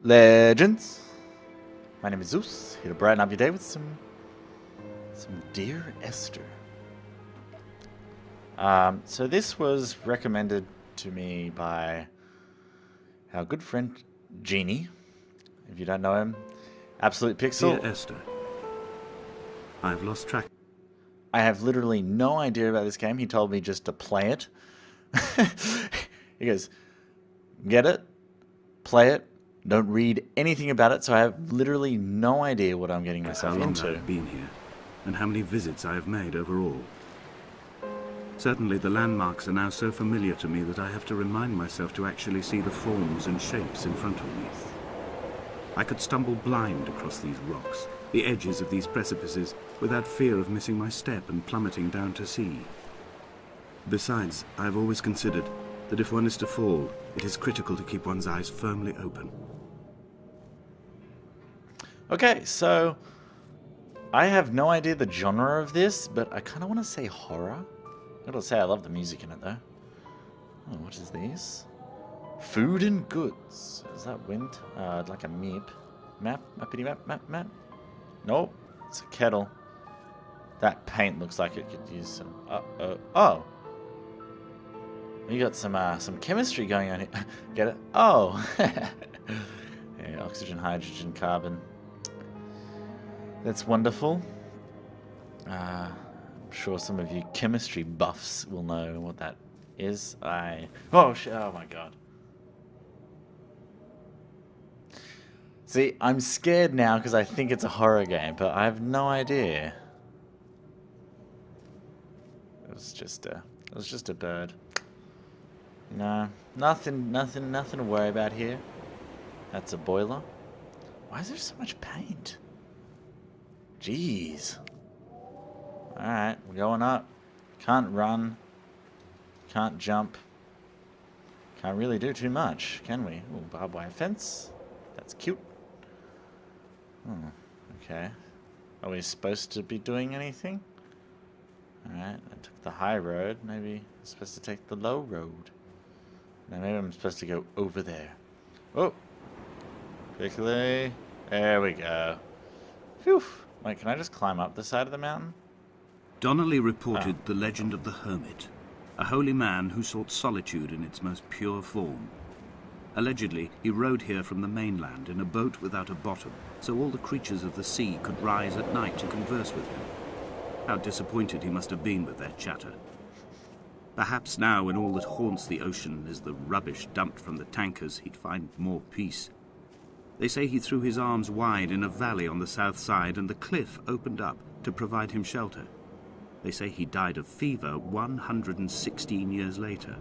Legends! My name is Zeus, here to brighten up your day with some Dear Esther. So this was recommended to me by our good friend Genie. If you don't know him, Absolute Pixel. Dear Esther, I've lost track. I have literally no idea about this game. He told me just to play it. He goes, get it, play it, don't read anything about it, so I have literally no idea what I'm getting myself into. How long I've been here, and how many visits I have made overall. Certainly the landmarks are now so familiar to me that I have to remind myself to actually see the forms and shapes in front of me. I could stumble blind across these rocks, the edges of these precipices, without fear of missing my step and plummeting down to sea. Besides, I have always considered that if one is to fall, it is critical to keep one's eyes firmly open. Okay, so I have no idea the genre of this, but I kind of want to say horror. I gotta say I love the music in it though. Oh, what is these? Food and goods. Is that wind? Like a map. Mappity map. Nope, it's a kettle. That paint looks like it could use some. Oh. We got some chemistry going on here. Get it? Oh. Yeah, oxygen, hydrogen, carbon. That's wonderful. I'm sure some of you chemistry buffs will know what that is. Oh shit! Oh my god. See, I'm scared now because I think it's a horror game, but I have no idea. It was just a bird. No, nothing to worry about here. That's a boiler. Why is there so much paint? Jeez. Alright, we're going up. Can't run. Can't jump. Can't really do too much, can we? Ooh, barbed wire fence. That's cute. Oh, okay. Are we supposed to be doing anything? Alright, I took the high road. Maybe I'm supposed to take the low road. Now maybe I'm supposed to go over there. Oh! Quickly. There we go. Phew! Wait, can I just climb up the side of the mountain? Donnelly reported the legend of the hermit, a holy man who sought solitude in its most pure form. Allegedly, he rode here from the mainland in a boat without a bottom, so all the creatures of the sea could rise at night to converse with him. How disappointed he must have been with their chatter. Perhaps now, when all that haunts the ocean is the rubbish dumped from the tankers, he'd find more peace. They say he threw his arms wide in a valley on the south side, and the cliff opened up to provide him shelter. They say he died of fever 116 years later.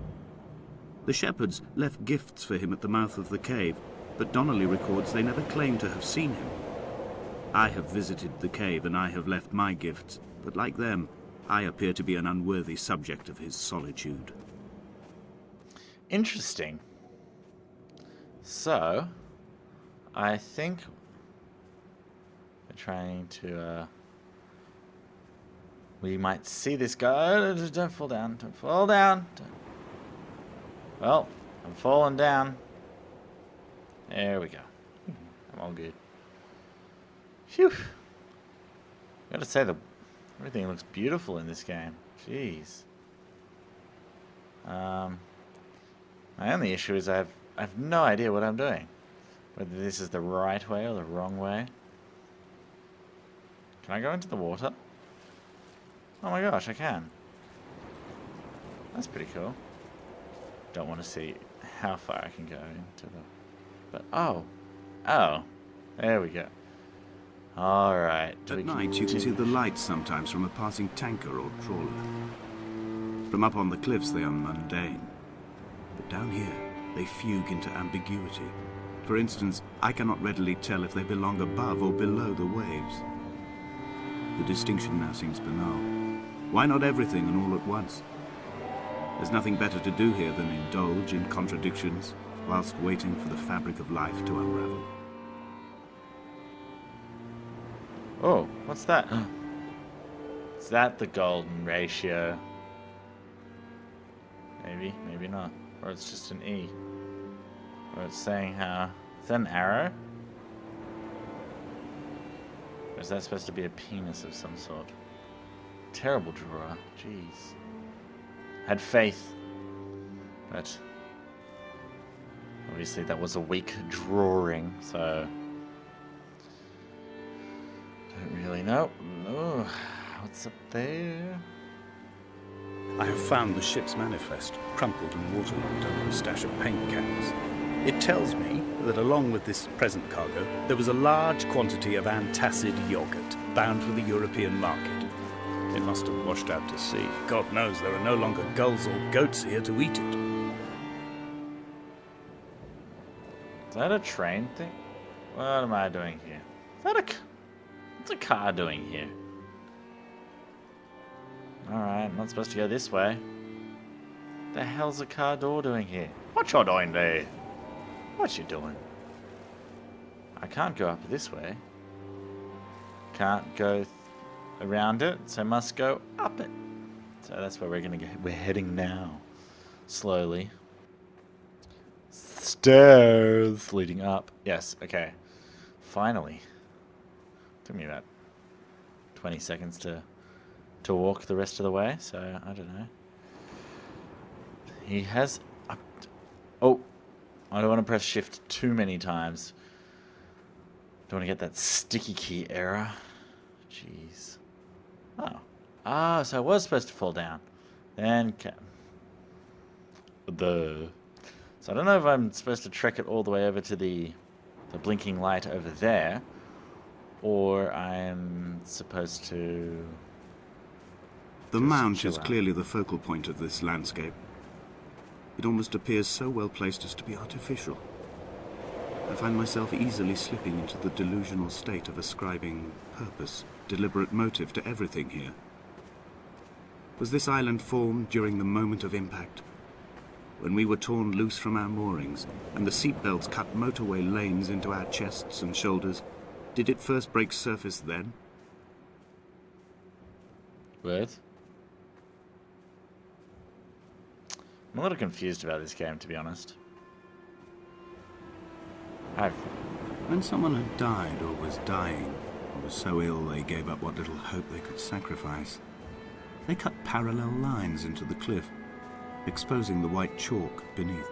The shepherds left gifts for him at the mouth of the cave, but Donnelly records they never claimed to have seen him. I have visited the cave and I have left my gifts, but like them, I appear to be an unworthy subject of his solitude. Interesting. So, I think we're trying to, we might see this guy. Don't fall down. Don't fall down. Well, I'm falling down. There we go. I'm all good. Phew. Gotta say, everything looks beautiful in this game. Jeez. My only issue is I have no idea what I'm doing. Whether this is the right way or the wrong way. Can I go into the water? Oh my gosh, I can. That's pretty cool. Don't want to see how far I can go into the... But, oh, there we go. Alright. At night you can see the lights sometimes from a passing tanker or trawler. From up on the cliffs they are mundane. But down here, they fugue into ambiguity. For instance, I cannot readily tell if they belong above or below the waves. The distinction now seems banal. Why not everything and all at once? There's nothing better to do here than indulge in contradictions whilst waiting for the fabric of life to unravel. Oh, what's that? Is that the golden ratio? Maybe, maybe not. Or it's just an E. Or it's saying how Is that an arrow? Or is that supposed to be a penis of some sort? Terrible drawer. Jeez. Had faith. But obviously that was a weak drawing, so don't really know. Oh, what's up there? I have found the ship's manifest, crumpled and waterlogged under a stash of paint cans. It tells me that along with this present cargo, there was a large quantity of antacid yogurt bound for the European market. It must have washed out to sea. God knows there are no longer gulls or goats here to eat it. Is that a train thing? What am I doing here? Is that what's a car doing here? Alright, I'm not supposed to go this way. The hell's a car door doing here? What you doing there? What you doing? I can't go up this way. Can't go around it, so must go up it. So that's where we're gonna go. We're heading now. Slowly. Stairs leading up. Yes, okay. Finally. Took me about 20 seconds to walk the rest of the way, so I don't know. He has... Oh! I don't want to press shift too many times. Don't want to get that sticky key error. Jeez. Oh. Ah, so I was supposed to fall down. Then... So I don't know if I'm supposed to trek it all the way over to the blinking light over there, or I'm supposed to... The mount is clearly the focal point of this landscape. It almost appears so well placed as to be artificial. I find myself easily slipping into the delusional state of ascribing purpose, deliberate motive to everything here. Was this island formed during the moment of impact? When we were torn loose from our moorings, and the seatbelts cut motorway lanes into our chests and shoulders, did it first break surface then? What? I'm a little confused about this game, to be honest. When someone had died or was dying, or was so ill they gave up what little hope they could sacrifice, they cut parallel lines into the cliff, exposing the white chalk beneath.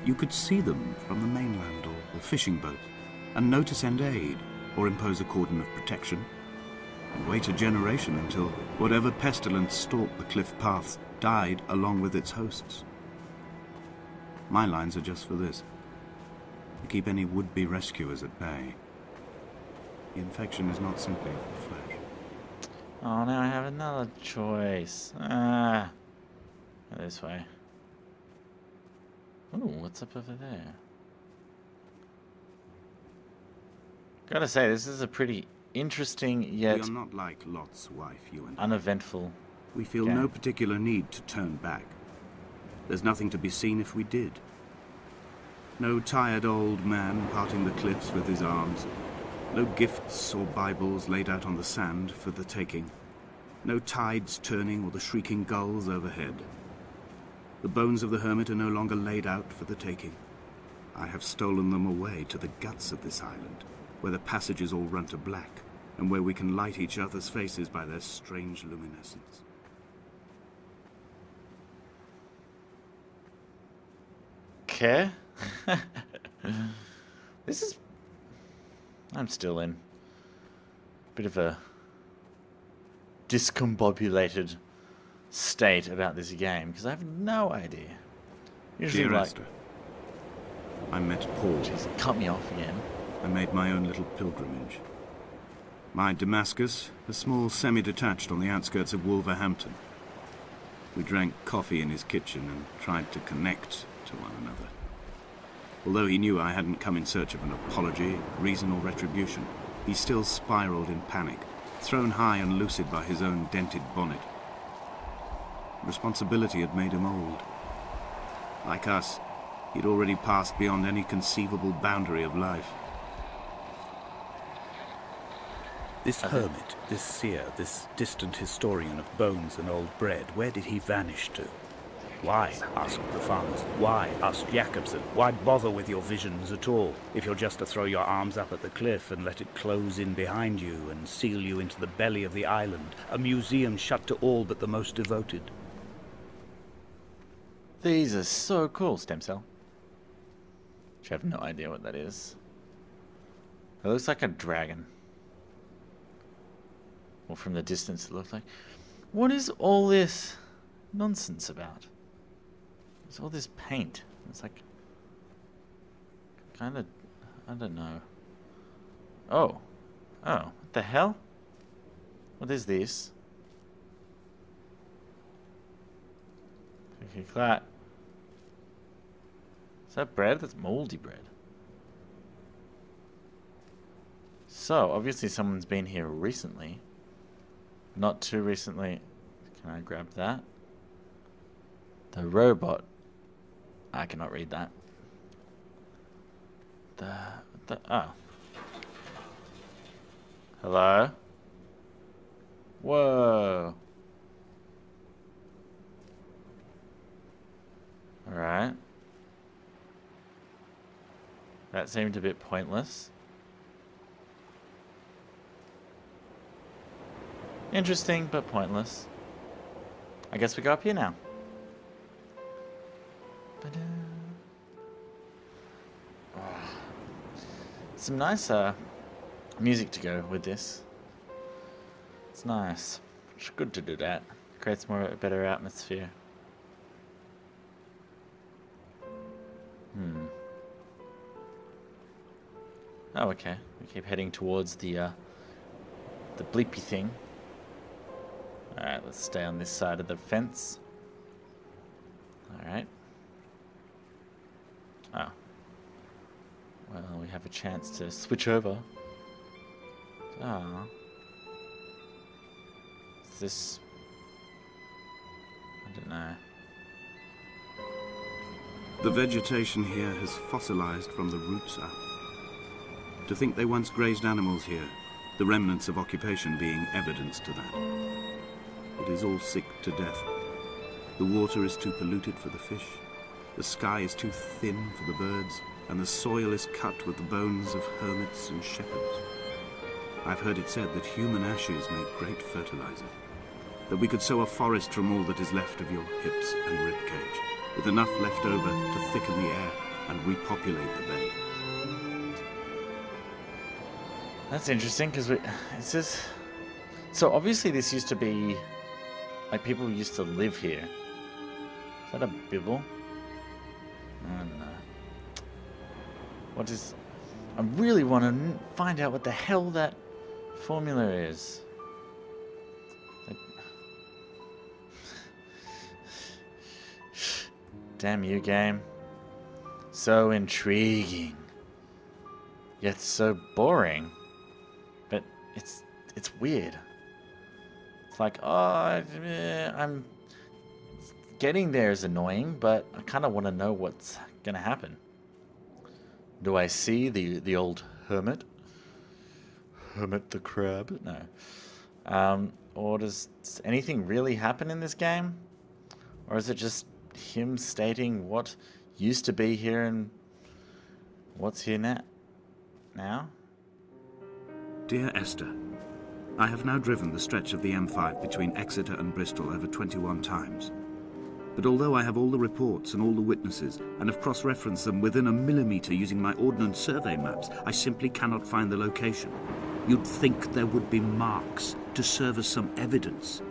You could see them from the mainland or the fishing boat, and know to send aid, or impose a cordon of protection, and wait a generation until whatever pestilence stalked the cliff paths died along with its hosts. My lines are just for this, to keep any would-be rescuers at bay. The infection is not simply of the flesh. Oh, now I have another choice. Ah. This way. Ooh, what's up over there? Gotta say, this is a pretty interesting yet We are not like Lot's wife, you and I. uneventful. We feel game. no particular need to turn back. There's nothing to be seen if we did. No tired old man parting the cliffs with his arms. No gifts or Bibles laid out on the sand for the taking. No tides turning or the shrieking gulls overhead. The bones of the hermit are no longer laid out for the taking. I have stolen them away to the guts of this island, where the passages all run to black, and where we can light each other's faces by their strange luminescence. Okay. This is... I'm still in a bit of a discombobulated state about this game, because I have no idea. Usually, Dear like... Esther, I met Paul. Jeez, it cut me off again. I made my own little pilgrimage. My Damascus, a small semi-detached on the outskirts of Wolverhampton. We drank coffee in his kitchen and tried to connect to one another. Although he knew I hadn't come in search of an apology, reason or retribution, he still spiraled in panic, thrown high and lucid by his own dented bonnet. Responsibility had made him old. Like us, he'd already passed beyond any conceivable boundary of life. This hermit, this seer, this distant historian of bones and old bread, where did he vanish to? Why? Asked the farmers. Why? Asked Jacobson. Why bother with your visions at all, if you're just to throw your arms up at the cliff and let it close in behind you and seal you into the belly of the island, a museum shut to all but the most devoted? These are so cool, stem cell. I have no idea what that is. It looks like a dragon. Well, from the distance it looks like. What is all this nonsense about? It's all this paint. It's like kind of, I don't know. Oh, what the hell? What is this? Okay, clat. Is that bread? That's moldy bread. So obviously someone's been here recently. Not too recently. Can I grab that? The robot. I cannot read that. Oh. Hello? Whoa. Alright. That seemed a bit pointless. Interesting, but pointless. I guess we go up here now. Oh. Some nice music to go with this. It's nice. It's good to do that. Creates a better atmosphere. Oh, okay. We keep heading towards the bleepy thing. Alright, let's stay on this side of the fence. Alright. Oh. Well, we have a chance to switch over. Ah. Is this... I don't know. The vegetation here has fossilized from the roots up. To think they once grazed animals here, the remnants of occupation being evidence to that. It is all sick to death. The water is too polluted for the fish, the sky is too thin for the birds, and the soil is cut with the bones of hermits and shepherds. I've heard it said that human ashes make great fertilizer, that we could sow a forest from all that is left of your hips and ribcage, with enough left over to thicken the air and repopulate the bay. That's interesting, because it says... So obviously this used to be... Like, people used to live here. Is that a bibble? I don't know. What is... I really want to find out what the hell that formula is. Damn you, game. So intriguing. Yet so boring. But it's weird. It's like, oh, I'm getting there is annoying, but I kind of want to know what's gonna happen. Do I see the old hermit? Hermit the crab? No. Or does anything really happen in this game? Or is it just him stating what used to be here and what's here now? Dear Esther, I have now driven the stretch of the M5 between Exeter and Bristol over 21 times. But although I have all the reports and all the witnesses, and have cross-referenced them within a millimetre using my Ordnance Survey maps, I simply cannot find the location. You'd think there would be marks to serve as some evidence.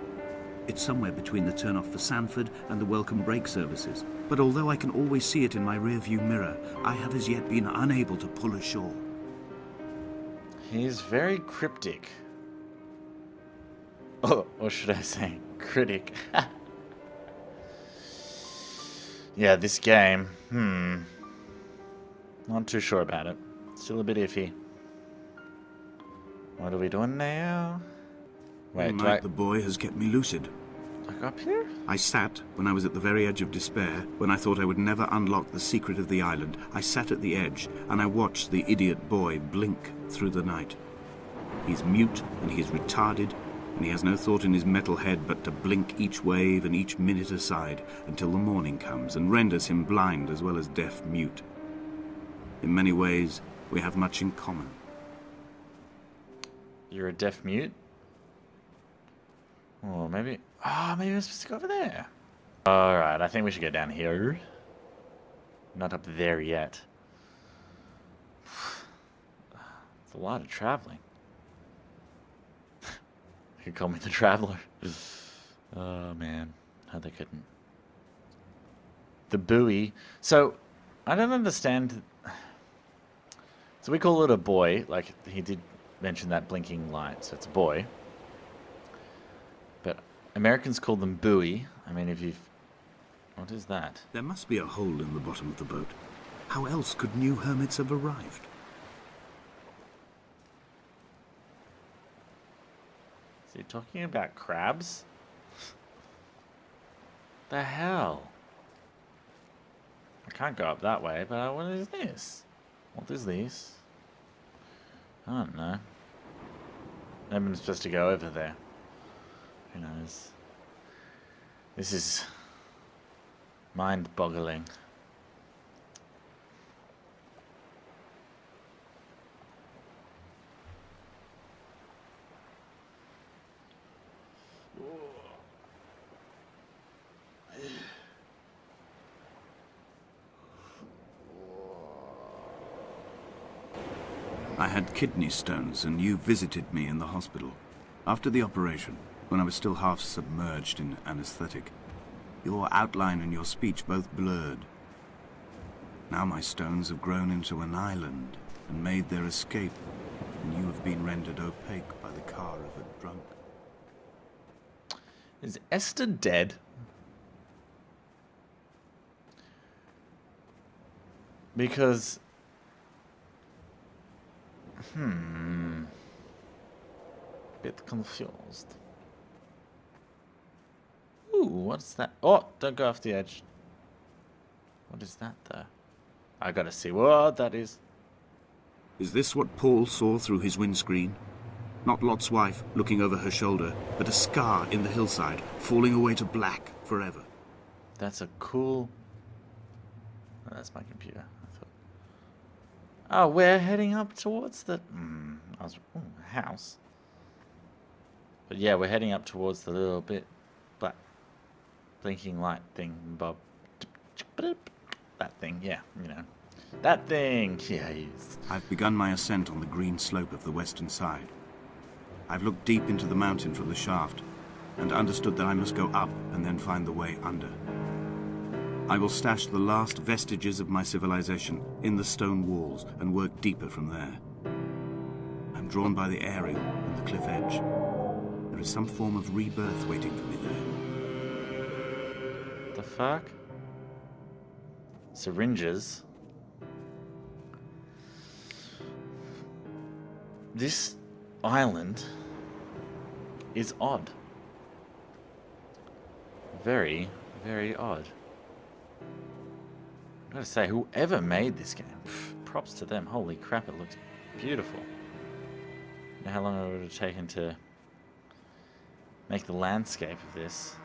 It's somewhere between the turn-off for Sanford and the welcome brake services. But although I can always see it in my rear-view mirror, I have as yet been unable to pull ashore. He's very cryptic. Oh, or should I say, critic. Yeah, this game, not too sure about it. Still a bit iffy. What are we doing now? Wait, The boy has kept me lucid. Like up here? I sat when I was at the very edge of despair, when I thought I would never unlock the secret of the island. I sat at the edge, and I watched the idiot boy blink through the night. He's mute, and he's retarded, and he has no thought in his metal head but to blink each wave and each minute aside until the morning comes and renders him blind as well as deaf-mute. In many ways, we have much in common. You're a deaf-mute? Oh, maybe... Oh, maybe we're supposed to go over there. Alright, I think we should go down here. Not up there yet. It's a lot of traveling. They could call me the Traveler. Oh, man. How they couldn't. The buoy. So, I don't understand... So we call it a buoy. Like, he did mention that blinking light, so it's a buoy. But Americans call them buoy. I mean, if you've... What is that? There must be a hole in the bottom of the boat. How else could new hermits have arrived? Is he talking about crabs? The hell? I can't go up that way, but what is this? What is this? I don't know. Maybe I'm supposed to go over there. Who knows? This is mind-boggling. I had kidney stones, and you visited me in the hospital. After the operation, when I was still half submerged in anesthetic, your outline and your speech both blurred. Now my stones have grown into an island and made their escape, and you have been rendered opaque by the car of a drunk. Is Esther dead? Because... Bit confused. Ooh, what's that? Oh, don't go off the edge. What is that, though? I gotta see what that is. Is this what Paul saw through his windscreen? Not Lot's wife looking over her shoulder, but a scar in the hillside, falling away to black forever. That's a cool... Oh, that's my computer. I thought... Oh, we're heading up towards the... house. But yeah, we're heading up towards the little bit black blinking light thing, Bob. That thing, yeah, you know. That thing, yeah, yes. I've begun my ascent on the green slope of the western side. I've looked deep into the mountain from the shaft, and understood that I must go up and then find the way under. I will stash the last vestiges of my civilization in the stone walls and work deeper from there. I'm drawn by the aerial and the cliff edge. There is some form of rebirth waiting for me there. The fuck? Syringes? This island is odd. Very, very odd. I gotta say, whoever made this game, props to them. Holy crap, it looks beautiful. You know how long it would have taken to make the landscape of this?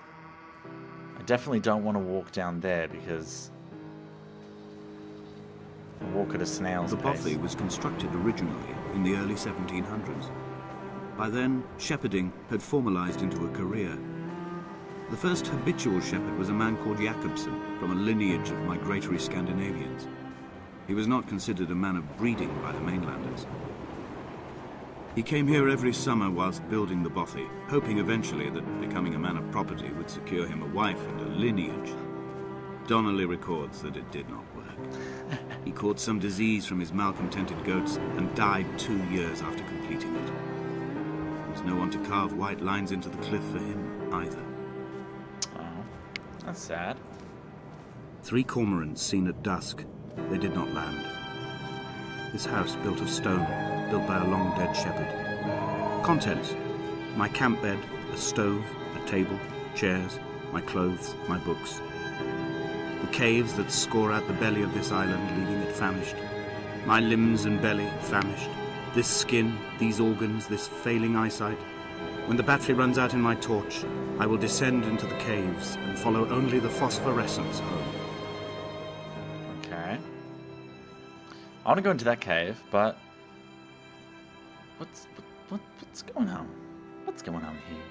I definitely don't want to walk down there because I walk at a snail's pace. The bothy was constructed originally in the early 1700s. By then, shepherding had formalized into a career. The first habitual shepherd was a man called Jakobsen, from a lineage of migratory Scandinavians. He was not considered a man of breeding by the mainlanders. He came here every summer whilst building the bothy, hoping eventually that becoming a man of property would secure him a wife and a lineage. Donnelly records that it did not work. He caught some disease from his malcontented goats and died 2 years after completing it. There was no one to carve white lines into the cliff for him either. Oh, that's sad. 3 cormorants seen at dusk. They did not land. This house built of stone, built by a long-dead shepherd. Contents: my camp bed, a stove, a table, chairs, my clothes, my books. The caves that score out the belly of this island, leaving it famished. My limbs and belly famished. This skin, these organs, this failing eyesight. When the battery runs out in my torch, I will descend into the caves and follow only the phosphorescence home. Okay. I want to go into that cave, but what's going on? What's going on here?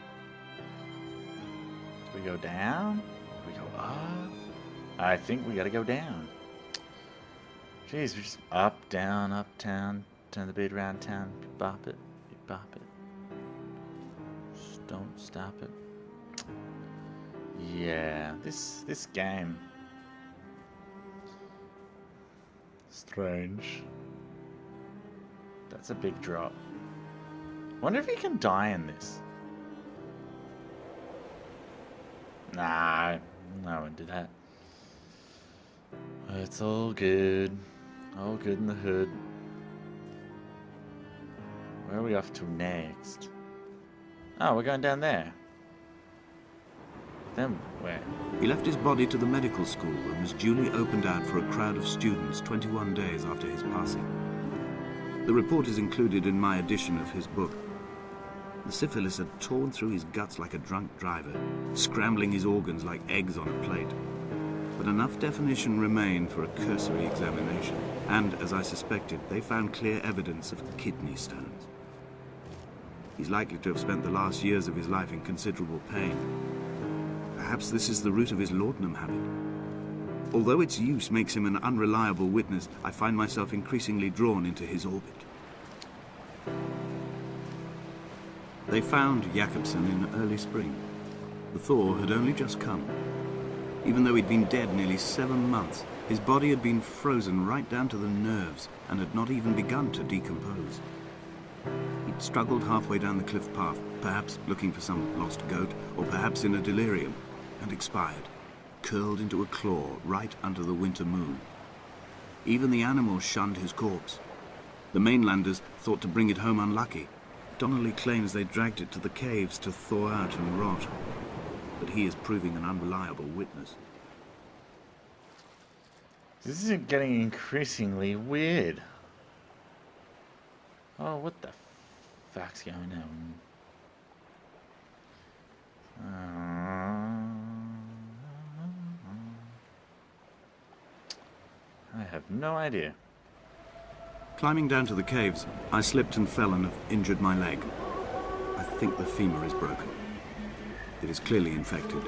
Do we go down? Do we go up? I think we gotta go down. Jeez, we're just up, down, turn the beat around town, bop it, bop it. Just don't stop it. Yeah, this game. Strange. That's a big drop. Wonder if you can die in this. Nah, I won't do that. It's all good. All good in the hood. Where are we off to next? Oh, we're going down there. Then where? He left his body to the medical school and was duly opened out for a crowd of students 21 days after his passing. The report is included in my edition of his book. The syphilis had torn through his guts like a drunk driver, scrambling his organs like eggs on a plate. But enough definition remained for a cursory examination, and, as I suspected, they found clear evidence of kidney stones. He's likely to have spent the last years of his life in considerable pain. Perhaps this is the root of his laudanum habit. Although its use makes him an unreliable witness, I find myself increasingly drawn into his orbit. They found Jakobsen in early spring. The thaw had only just come. Even though he'd been dead nearly 7 months, his body had been frozen right down to the nerves and had not even begun to decompose. He'd struggled halfway down the cliff path, perhaps looking for some lost goat, or perhaps in a delirium, and expired, curled into a claw right under the winter moon. Even the animals shunned his corpse. The mainlanders thought to bring it home unlucky. Donnelly claims they dragged it to the caves to thaw out and rot, but he is proving an unreliable witness. This is getting increasingly weird. Oh, what the fuck's going on? I have no idea. Climbing down to the caves, I slipped and fell and have injured my leg. I think the femur is broken. It is clearly infected.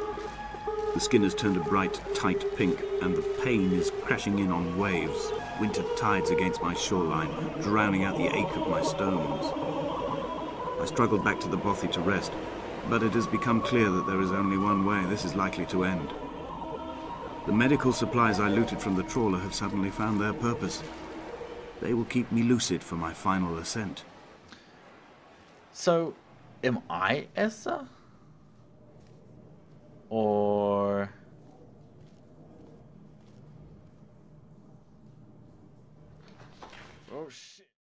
The skin has turned a bright, tight pink, and the pain is crashing in on waves, winter tides against my shoreline, drowning out the ache of my stones. I struggled back to the bothy to rest, but it has become clear that there is only one way this is likely to end. The medical supplies I looted from the trawler have suddenly found their purpose. They will keep me lucid for my final ascent. So, am I Esther? Or... Oh shit.